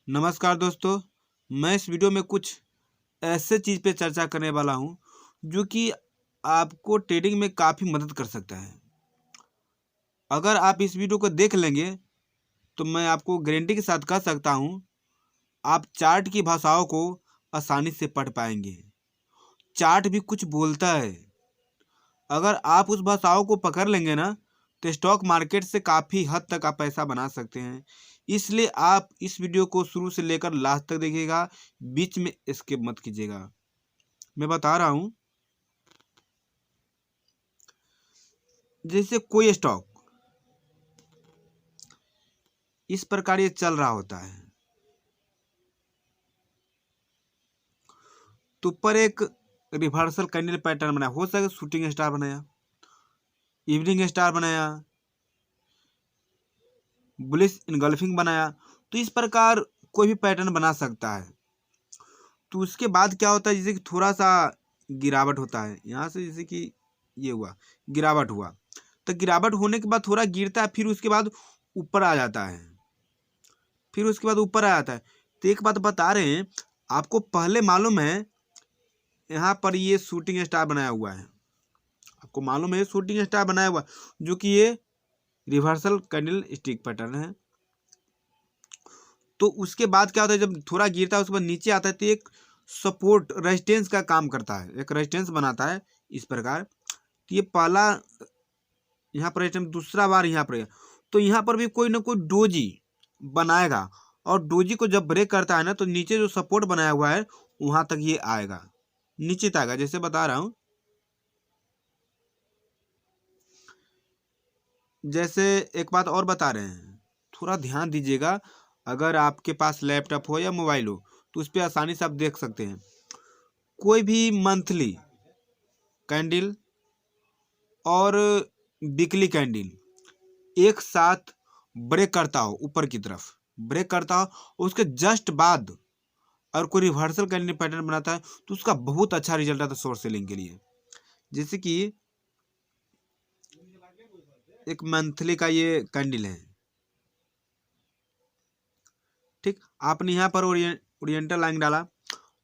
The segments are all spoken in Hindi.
नमस्कार दोस्तों। मैं इस वीडियो में कुछ ऐसे चीज़ पे चर्चा करने वाला हूँ जो कि आपको ट्रेडिंग में काफ़ी मदद कर सकता है। अगर आप इस वीडियो को देख लेंगे तो मैं आपको गारंटी के साथ कह सकता हूँ, आप चार्ट की भाषाओं को आसानी से पढ़ पाएंगे। चार्ट भी कुछ बोलता है। अगर आप उस भाषाओं को पकड़ लेंगे ना, तो स्टॉक मार्केट से काफ़ी हद तक आप पैसा बना सकते हैं। इसलिए आप इस वीडियो को शुरू से लेकर लास्ट तक देखिएगा, बीच में स्किप मत कीजिएगा। मैं बता रहा हूँ, जैसे कोई स्टॉक इस प्रकार ये चल रहा होता है, तो ऊपर एक रिवर्सल कैंडल पैटर्न बनाया, हो सके शूटिंग स्टार बनाया, इवनिंग स्टार बनाया, बुलिश इनगल्फिंग बनाया। तो इस प्रकार कोई भी पैटर्न बना सकता है। तो उसके बाद क्या होता है, जैसे कि थोड़ा सा गिरावट होता है यहाँ से, जैसे कि ये हुआ, गिरावट हुआ, तो गिरावट होने के बाद थोड़ा गिरता है, फिर उसके बाद ऊपर आ जाता है, फिर उसके बाद ऊपर आ जाता है। तो एक बात बता रहे हैं, आपको पहले मालूम है यहाँ पर ये शूटिंग स्टार बनाया हुआ है, आपको मालूम है शूटिंग स्टार बनाया हुआ, जो कि ये रिवर्सल कैंडल स्टिक पैटर्न है। तो उसके बाद क्या होता है, जब थोड़ा गिरता है उसके बाद नीचे आता है, तो एक सपोर्ट रेजिस्टेंस का काम करता है, एक रेजिस्टेंस बनाता है इस प्रकार। तो ये पहला यहाँ पर रेजिस्टेंस, दूसरा बार यहाँ पर, तो यहाँ पर भी कोई ना कोई डोजी बनाएगा, और डोजी को जब ब्रेक करता है ना, तो नीचे जो सपोर्ट बनाया हुआ है वहां तक ये आएगा, नीचे तक आएगा। जैसे बता रहा हूँ, जैसे एक बात और बता रहे हैं, थोड़ा ध्यान दीजिएगा। अगर आपके पास लैपटॉप हो या मोबाइल हो तो उस पर आसानी से आप देख सकते हैं। कोई भी मंथली कैंडल और वीकली कैंडल एक साथ ब्रेक करता हो, ऊपर की तरफ ब्रेक करता हो, उसके जस्ट बाद और कोई रिवर्सल कैंडल पैटर्न बनाता है, तो उसका बहुत अच्छा रिजल्ट आता है शॉर्ट सेलिंग के लिए। जैसे कि एक मंथली का ये कैंडल है, ठीक, आपने यहाँ पर ओरिएंटल लाइन डाला।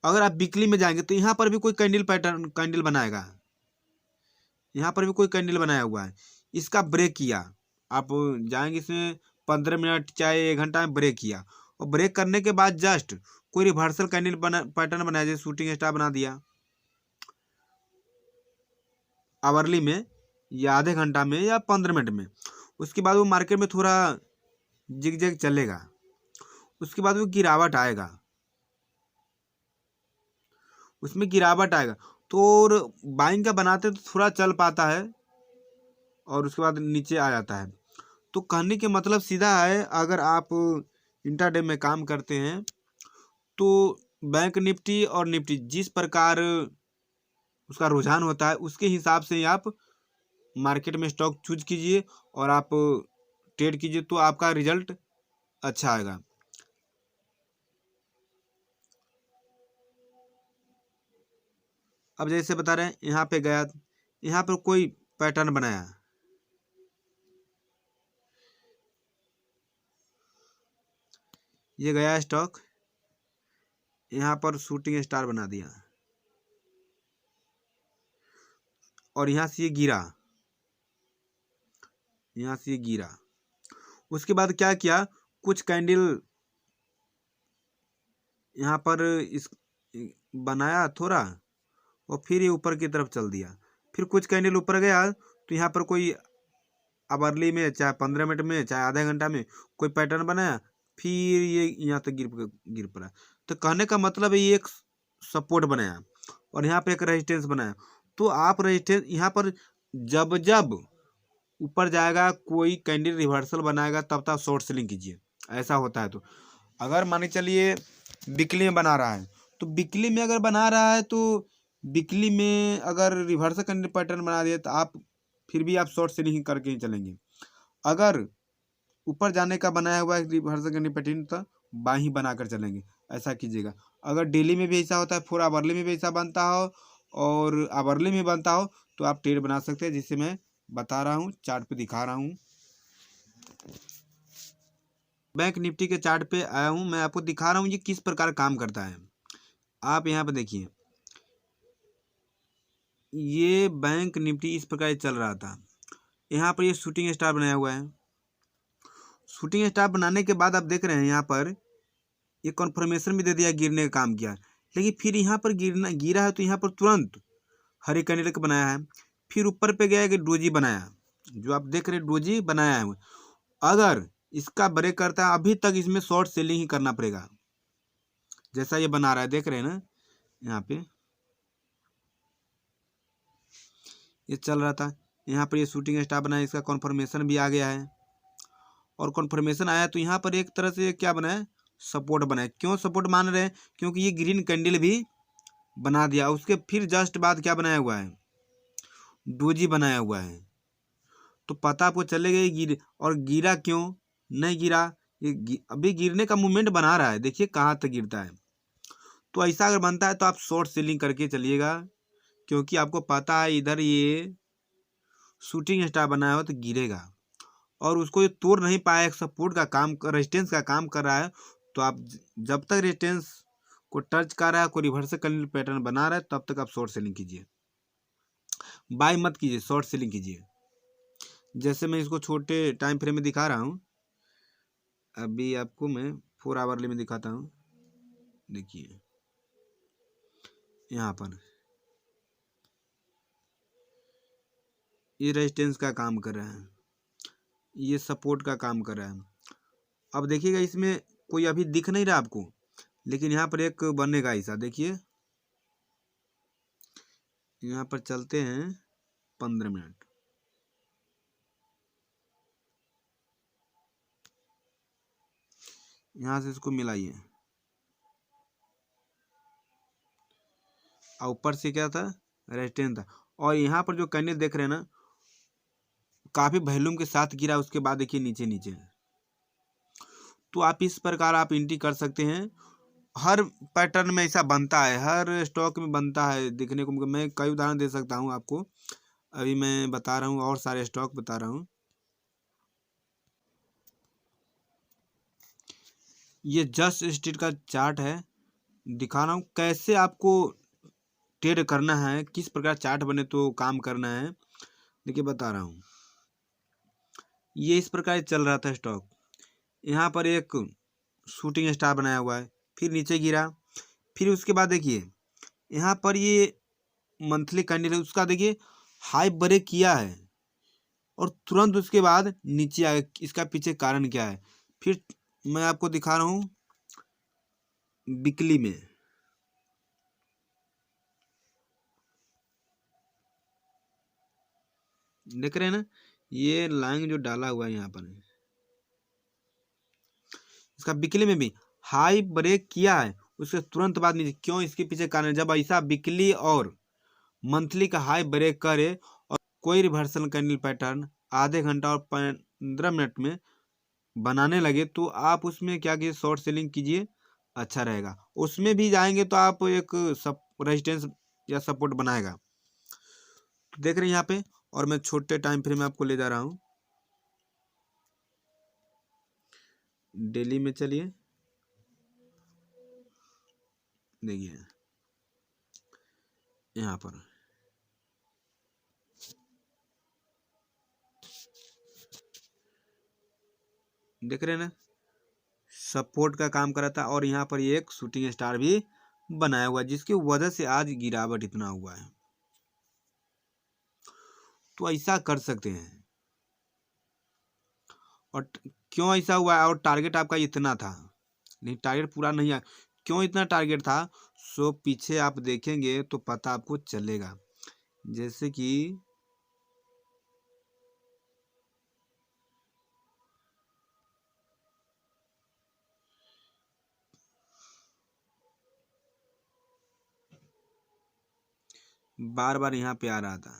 अगर आप वीकली में जाएंगे तो यहाँ पर भी कोई कैंडल पैटर्न कैंडल बनाएगा, यहाँ पर भी कोई कैंडल बनाया हुआ है, इसका ब्रेक किया, आप जाएंगे इसमें 15 मिनट चाहे 1 घंटा में ब्रेक किया, और ब्रेक करने के बाद जस्ट कोई रिवर्सल कैंडल पैटर्न बनाया, जैसे शूटिंग स्टार बना दिया आवरली में, या आधे घंटा में, या 15 मिनट में। उसके बाद वो मार्केट में थोड़ा जिग जैग चलेगा, उसके बाद वो गिरावट आएगा, उसमें गिरावट आएगा, तो और बाइंग का बनाते तो थोड़ा चल पाता है, और उसके बाद नीचे आ जाता है। तो कहने के मतलब सीधा है, अगर आप इंट्राडे में काम करते हैं तो बैंक निफ्टी और निफ्टी जिस प्रकार उसका रुझान होता है, उसके हिसाब से ही आप मार्केट में स्टॉक चूज कीजिए और आप ट्रेड कीजिए, तो आपका रिजल्ट अच्छा आएगा। अब जैसे बता रहे हैं, यहाँ पे गया, यहाँ पर कोई पैटर्न बनाया, ये गया स्टॉक, यहाँ पर शूटिंग स्टार बना दिया, और यहाँ से ये गिरा, यहाँ से ये गिरा। उसके बाद क्या किया, कुछ कैंडल यहाँ पर इस बनाया थोड़ा, और फिर ये ऊपर की तरफ चल दिया, फिर कुछ कैंडल ऊपर गया, तो यहाँ पर कोई अब अर्ली में चाहे 15 मिनट में चाहे आधे घंटा में कोई पैटर्न बनाया, फिर ये यहाँ तक गिर पड़ा। तो कहने का मतलब है, ये एक सपोर्ट बनाया और यहाँ पे एक रेजिस्टेंस बनाया। तो आप रेजिस्टेंस यहाँ पर जब जब ऊपर जाएगा, कोई कैंडल रिवर्सल बनाएगा, तब तक शॉर्ट सेलिंग कीजिए, ऐसा होता है। तो अगर मान के चलिए वीकली में बना रहा है, तो वीकली में अगर बना रहा है, तो वीकली में अगर रिवर्सल कैंडल पैटर्न बना दिया, तो आप फिर भी आप शॉर्ट सेलिंग ही करके ही चलेंगे। अगर ऊपर जाने का बनाया हुआ है रिवर्सल कैंडल पैटर्न, तो बाई ही बनाकर चलेंगे, ऐसा कीजिएगा। अगर डेली में भी ऐसा होता है, 4 आवरली में भी ऐसा बनता हो, और आवरली में बनता हो, तो आप ट्रेड बना सकते हैं, जिससे मैं बता रहा हूँ, चार्ट पे दिखा रहा हूँ। बैंक निफ्टी के चार्ट पे आया हूँ, मैं आपको दिखा रहा हूँ ये किस प्रकार काम करता है। आप यहाँ पे देखिए, ये बैंक निफ्टी इस प्रकार चल रहा था। यहाँ पर ये शूटिंग स्टार बनाया हुआ है। शूटिंग स्टार बनाने के बाद आप देख रहे हैं यहाँ पर ये कन्फर्मेशन भी दे दिया, गिरने का काम किया, लेकिन फिर यहाँ पर गिरा है तो यहाँ पर तुरंत हरी कैंडल का बनाया है। फिर ऊपर पे गया है कि डोजी बनाया, जो आप देख रहे हैं डोजी बनाया है। अगर इसका ब्रेक करता है, अभी तक इसमें शॉर्ट सेलिंग ही करना पड़ेगा। जैसा ये बना रहा है, देख रहे हैं ना, यहाँ पे ये चल रहा था, यहाँ पर ये शूटिंग स्टार बनाया, इसका कन्फर्मेशन भी आ गया है। और कन्फर्मेशन आया तो यहाँ पर एक तरह से क्या बना है, सपोर्ट बना है। क्यों सपोर्ट मान रहे हैं, क्योंकि ये ग्रीन कैंडल भी बना दिया। उसके फिर जस्ट बाद क्या बनाया हुआ है, डोजी बनाया हुआ है। तो पता आपको चलेगा ये गिर, और गिरा क्यों नहीं गिरा, ये अभी गिरने का मूवमेंट बना रहा है। देखिए कहाँ तक गिरता है। तो ऐसा अगर बनता है तो आप शॉर्ट सेलिंग करके चलिएगा, क्योंकि आपको पता है इधर ये शूटिंग स्टार बनाया हो तो गिरेगा, और उसको ये तोड़ नहीं पाया, एक सपोर्ट का काम, रेजिस्टेंस का काम कर रहा है। तो आप जब तक रेजिस्टेंस को टच कर रहा है, कोई रिवर्सल कैंडल पैटर्न बना रहा है, तब तक आप शॉर्ट सेलिंग कीजिए, बाय मत कीजिए, शॉर्ट सेलिंग कीजिए। जैसे मैं इसको छोटे टाइम फ्रेम में दिखा रहा हूँ, अभी आपको मैं 4 आवरली में दिखाता हूँ। देखिए यहाँ पर ये रेजिस्टेंस का काम कर रहा है, ये सपोर्ट का काम कर रहा है। अब देखिएगा इसमें कोई अभी दिख नहीं रहा आपको, लेकिन यहाँ पर एक बनेगा ऐसा। देखिए यहाँ पर चलते हैं 15 मिनट, यहाँ से इसको मिलाइए, और ऊपर से क्या था, रेजिस्टेंस था। और यहाँ पर जो कैंडल देख रहे हैं ना, काफी वॉल्यूम के साथ गिरा, उसके बाद देखिए नीचे नीचे। तो आप इस प्रकार आप एंट्री कर सकते हैं। हर पैटर्न में ऐसा बनता है, हर स्टॉक में बनता है, देखने को मैं कई उदाहरण दे सकता हूँ आपको। अभी मैं बता रहा हूँ, और सारे स्टॉक बता रहा हूँ। ये जस्ट स्ट्रीट का चार्ट है, दिखा रहा हूँ कैसे आपको ट्रेड करना है, किस प्रकार चार्ट बने तो काम करना है। देखिए बता रहा हूँ, ये इस प्रकार चल रहा था स्टॉक। यहाँ पर एक शूटिंग स्टार बनाया हुआ है, फिर नीचे गिरा, फिर उसके बाद देखिए यहाँ पर ये मंथली कैंडल है, उसका देखिए हाई ब्रेक किया है, और तुरंत उसके बाद नीचे आ गया। इसका पीछे कारण क्या है, फिर मैं आपको दिखा रहा हूँ वीकली में। देख रहे हैं ना, ये लाइन जो डाला हुआ है यहाँ पर, इसका वीकली में भी हाई ब्रेक किया है, उसके तुरंत बाद नीचे। क्यों, इसके पीछे कारण, जब ऐसा वीकली और मंथली का हाई ब्रेक करे और कोई रिवर्सल कैंडल पैटर्न आधे घंटा और 15 मिनट में बनाने लगे, तो आप उसमें क्या कीजिए, शॉर्ट सेलिंग कीजिए, अच्छा रहेगा। उसमें भी जाएंगे तो आप एक सब रेजिस्टेंस या सपोर्ट बनाएगा। तो देख रहे हैं यहाँ पे, और मैं छोटे टाइम फ्रेम में आपको ले जा रहा हूँ। डेली में चलिए, देखिए यहाँ पर देख रहे हैं ना, सपोर्ट का काम करा था, और यहाँ पर एक शूटिंग स्टार भी बनाया हुआ है, जिसकी वजह से आज गिरावट इतना हुआ है। तो ऐसा कर सकते हैं। और क्यों ऐसा हुआ है, और टारगेट आपका इतना था, नहीं टारगेट पूरा नहीं आया, क्यों इतना टारगेट था, सो पीछे आप देखेंगे तो पता आपको चलेगा। जैसे कि बार बार यहाँ पे आ रहा था,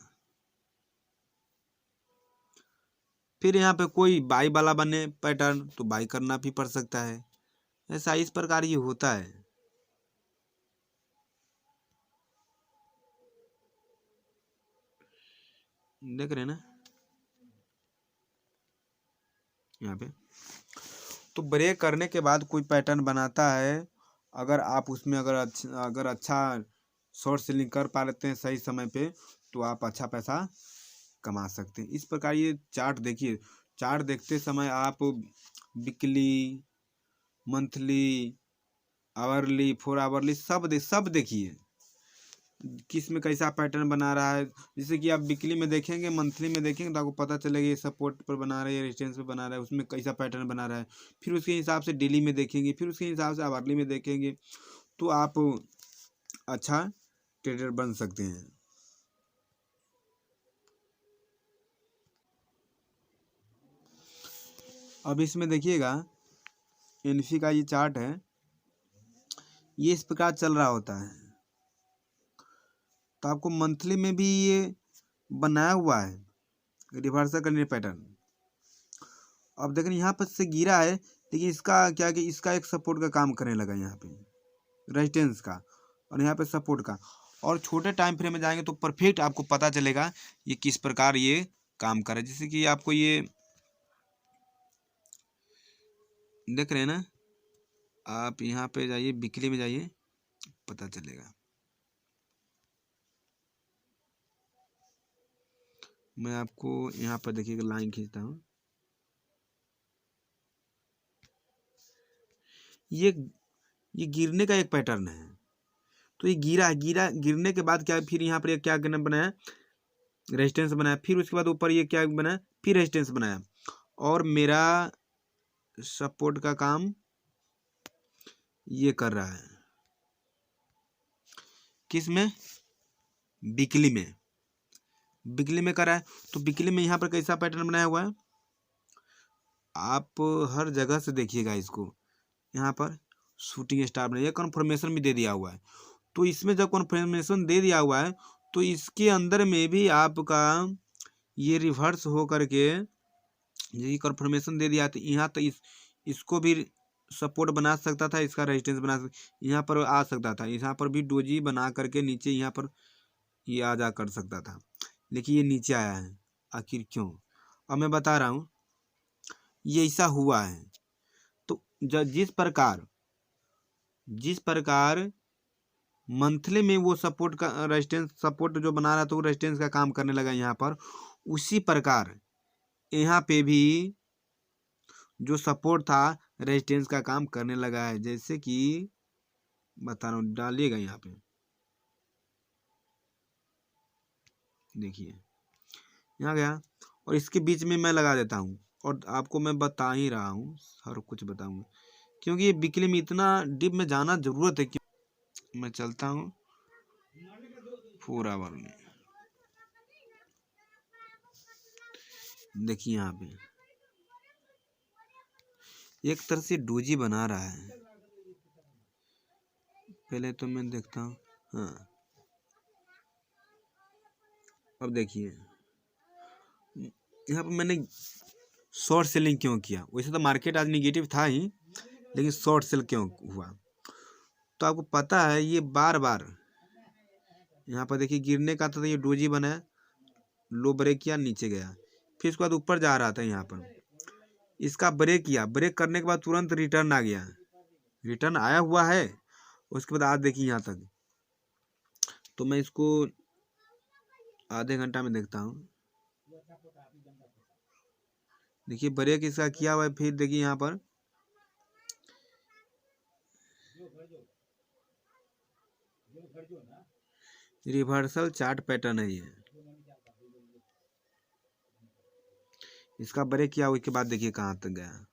फिर यहाँ पे कोई बाई वाला बने पैटर्न तो बाई करना भी पड़ सकता है। ऐसा इस प्रकार ये होता है। देख रहे हैं ना यहाँ पे, तो ब्रेक करने के बाद कोई पैटर्न बनाता है, अगर आप उसमें अगर अच्छा शॉर्ट सेलिंग कर पा लेते हैं सही समय पे, तो आप अच्छा पैसा कमा सकते हैं। इस प्रकार ये चार्ट देखिए, चार्ट देखते समय आप वीकली, मंथली, आवरली, 4 आवरली सब देखिए किस में कैसा पैटर्न बना रहा है। जैसे कि आप वीकली में देखेंगे, मंथली में देखेंगे, तो आपको पता चलेगा ये सपोर्ट पर बना रहा है, ये रेजिस्टेंस पर बना रहा है, उसमें कैसा पैटर्न बना रहा है। फिर उसके हिसाब से डेली में देखेंगे, फिर उसके हिसाब से आवरली में देखेंगे, तो आप अच्छा ट्रेडर बन सकते हैं। अब इसमें देखिएगा, एनफी का ये चार्ट है, ये इस प्रकार चल रहा होता है। तो आपको मंथली में भी ये बनाया हुआ है रिवर्सल करने पैटर्न। अब देखें यहाँ पर से गिरा है, लेकिन इसका क्या कि इसका एक सपोर्ट का काम करने लगा यहाँ पे, रेजिस्टेंस का, और यहाँ पे सपोर्ट का। और छोटे टाइम फ्रेम में जाएंगे तो परफेक्ट आपको पता चलेगा ये किस प्रकार ये काम कर रहा है। जैसे कि आपको ये देख रहे हैं ना, आप यहाँ पे जाइए, वीकली में जाइए, पता चलेगा। मैं आपको यहाँ पर देखिएगा लाइन खींचता हूँ, ये गिरने का एक पैटर्न है। तो ये गिरने के बाद क्या, फिर यहाँ पर ये क्या करना बनाया, रेजिस्टेंस बनाया, फिर उसके बाद ऊपर ये क्या बनाया, फिर रेजिस्टेंस बनाया, और मेरा सपोर्ट का काम ये कर रहा है। किस में, वीकली में, वीकली में कर रहा है। तो वीकली में यहाँ पर कैसा पैटर्न बनाया हुआ है, आप हर जगह से देखिएगा इसको। यहाँ पर शूटिंग स्टार बनाया, कन्फर्मेशन भी दे दिया हुआ है। तो इसमें जब कन्फर्मेशन दे दिया हुआ है, तो इसके अंदर में भी आपका ये रिवर्स हो करके ये कन्फर्मेशन दे दिया, तो यहाँ तो इसको भी सपोर्ट बना सकता था, इसका रेजिस्टेंस बना यहाँ पर आ सकता था, यहाँ पर भी डोजी बना करके नीचे यहाँ पर ये आ जा कर सकता था, लेकिन ये नीचे आया है। आखिर क्यों, अब मैं बता रहा हूँ, ये ऐसा हुआ है। तो जिस प्रकार मंथली में वो सपोर्ट का रेजिस्टेंस, सपोर्ट जो बना रहा था वो रेजिस्टेंस का काम करने लगा यहाँ पर, उसी प्रकार यहाँ पे भी जो सपोर्ट था रेजिस्टेंस का काम करने लगा है। जैसे कि बता रहा हूँ, डालिएगा यहाँ पे, देखिए यहाँ गया, और इसके बीच में मैं लगा देता हूँ, और आपको मैं बता ही रहा हूँ, हर कुछ बताऊँगा, क्योंकि ये वीकली में इतना डीप में जाना जरूरत है कि मैं चलता हूँ 4 आवर में। देखिए यहाँ पे एक तरह से डोजी बना रहा है। पहले तो मैं देखता हूँ, हाँ अब देखिए यहाँ पर मैंने शॉर्ट सेलिंग क्यों किया। वैसे तो मार्केट आज निगेटिव था ही, लेकिन शॉर्ट सेल क्यों हुआ, तो आपको पता है ये बार बार यहाँ पर देखिए गिरने का था, तो ये डोजी बनाया, लो ब्रेक किया, नीचे गया, फिर उसके बाद ऊपर जा रहा था, यहाँ पर इसका ब्रेक किया, ब्रेक करने के बाद तुरंत रिटर्न आ गया, रिटर्न आया हुआ है। उसके बाद आज देखिए यहाँ तक, तो मैं इसको आधे घंटा में देखता हूँ। देखिए ब्रेक इसका किया हुआ है, फिर देखिए यहाँ पर रिवर्सल चार्ट पैटर्न है ये, इसका ब्रेक किया, उसके बाद देखिए कहाँ तक गया।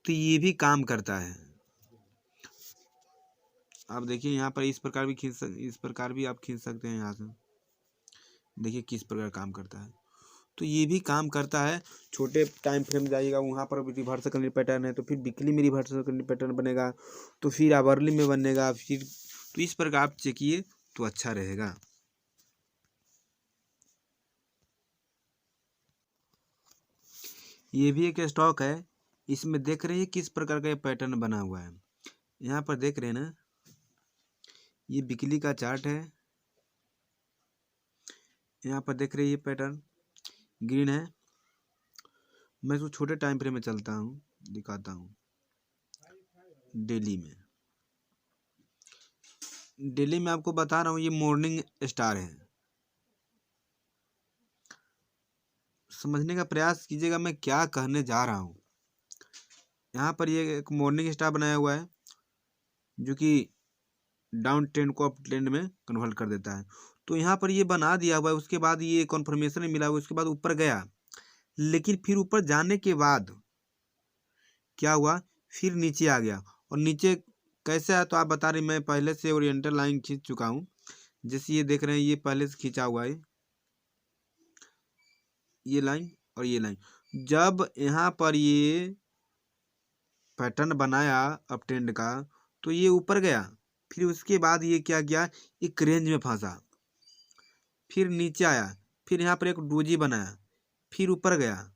तो ये भी काम करता है। आप देखिए यहाँ पर इस प्रकार भी इस प्रकार भी आप खींच सकते हैं यहाँ से, देखिए किस प्रकार काम करता है। तो ये भी काम करता है। छोटे टाइम फ्रेम जाइएगा, वहाँ पर भी रिवर्सल करने पैटर्न है, तो फिर वीकली में रिवर्सल करने पैटर्न बनेगा, तो फिर आवरली में बनेगा, फिर तो इस प्रकार आप चेकिए तो अच्छा रहेगा। ये भी एक स्टॉक है, इसमें देख रहे हैं किस प्रकार का ये पैटर्न बना हुआ है। यहाँ पर देख रहे हैं ना, ये वीकली का चार्ट है, यहाँ पर देख रहे हैं ये पैटर्न ग्रीन है, मैं इसको छोटे टाइम फ्रेम में चलता हूँ, दिखाता हूँ। डेली में आपको बता रहा हूँ, ये मॉर्निंग स्टार है। समझने का प्रयास कीजिएगा मैं क्या कहने जा रहा हूँ। यहाँ पर ये एक मॉर्निंग स्टार बनाया हुआ है जो कि डाउन ट्रेंड को अप ट्रेंड में कन्वर्ट कर देता है। तो यहाँ पर ये बना दिया हुआ है, उसके बाद ये कन्फर्मेशन मिला हुआ, उसके बाद ऊपर गया, लेकिन फिर ऊपर जाने के बाद क्या हुआ, फिर नीचे आ गया। और नीचे कैसे आया तो आप बता रहे, मैं पहले से ओरिएंटल लाइन खींच चुका हूँ। जैसे ये देख रहे हैं, ये पहले से खींचा हुआ है, ये लाइन और ये लाइन। जब यहाँ पर ये पैटर्न बनाया अप ट्रेंड का, तो ये ऊपर गया, फिर उसके बाद ये क्या किया, एक रेंज में फंसा, फिर नीचे आया, फिर यहाँ पर एक डोजी बनाया, फिर ऊपर गया।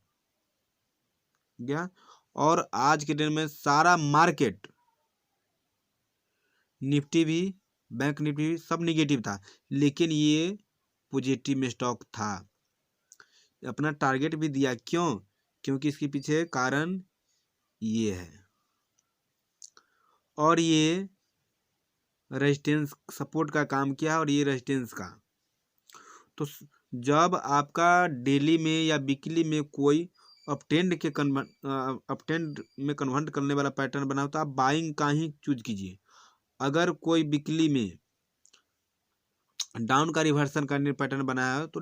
और आज के दिन में सारा मार्केट, निफ्टी भी, बैंक निफ्टी भी, सब निगेटिव था, लेकिन ये पॉजिटिव में स्टॉक था। अपना टारगेट भी दिया, क्यों? क्योंकि इसके पीछे कारण ये है। और ये रेजिस्टेंस सपोर्ट का काम किया और ये रेजिस्टेंस का। तो जब आपका डेली में या वीकली में कोई अपट्रेंड में कन्वर्ट करने वाला पैटर्न बना हो, तो आप बाइंग का ही चूज कीजिए। अगर कोई वीकली में डाउन का रिवर्सन करने पैटर्न बनाया हो तो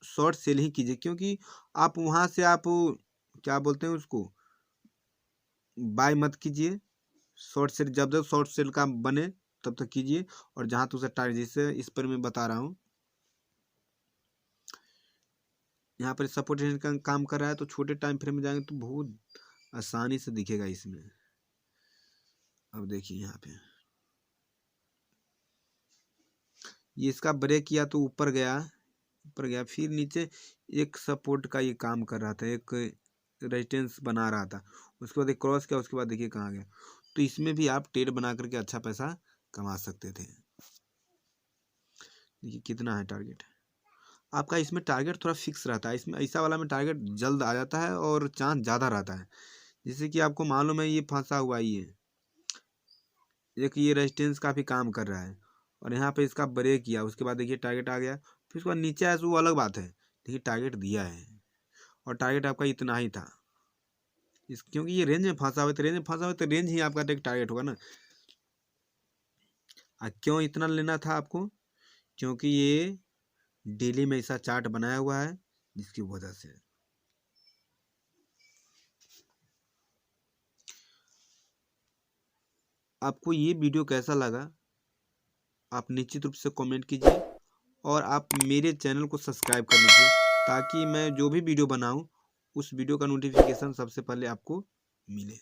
शॉर्ट सेल ही कीजिए, क्योंकि आप वहाँ से आप क्या बोलते हैं उसको, बाय मत कीजिए। शॉर्ट सेल जब शॉर्ट सेल का बने तब तक कीजिए। और जहाँ तो उसे टारगेट, जिससे इस पर मैं बता रहा हूँ, यहाँ पर सपोर्ट का काम कर रहा है, तो छोटे टाइम फ्रेम में जाएंगे तो बहुत आसानी से दिखेगा इसमें। अब देखिए यहाँ पे ये इसका ब्रेक किया तो ऊपर गया, फिर नीचे एक सपोर्ट का ये काम कर रहा था, एक रेजिस्टेंस बना रहा था, उसके बाद एक क्रॉस किया, उसके बाद देखिए कहाँ गया। तो इसमें भी आप ट्रेड बना करके अच्छा पैसा कमा सकते थे। देखिए कितना है टारगेट आपका। इसमें टारगेट थोड़ा फिक्स रहता है, इसमें ऐसा वाला में टारगेट जल्द आ जाता है और चांस ज़्यादा रहता है। जैसे कि आपको मालूम है, ये फंसा हुआ ही है, एक ये रेजिस्टेंस का भी काम कर रहा है, और यहाँ पे इसका ब्रेक किया, उसके बाद देखिए टारगेट आ गया, फिर उसके बाद नीचे आया, तो वो अलग बात है, देखिए टारगेट दिया है, और टारगेट आपका इतना ही था। क्योंकि ये रेंज में फंसा हुआ है, तो रेंज में फंसा हुआ है तो रेंज ही आपका टारगेट होगा ना। क्यों इतना लेना था आपको? क्योंकि ये डेली में ऐसा चार्ट बनाया हुआ है, जिसकी वजह से। आपको ये वीडियो कैसा लगा आप निश्चित रूप से कमेंट कीजिए, और आप मेरे चैनल को सब्सक्राइब कर लीजिए, ताकि मैं जो भी वीडियो बनाऊं उस वीडियो का नोटिफिकेशन सबसे पहले आपको मिले।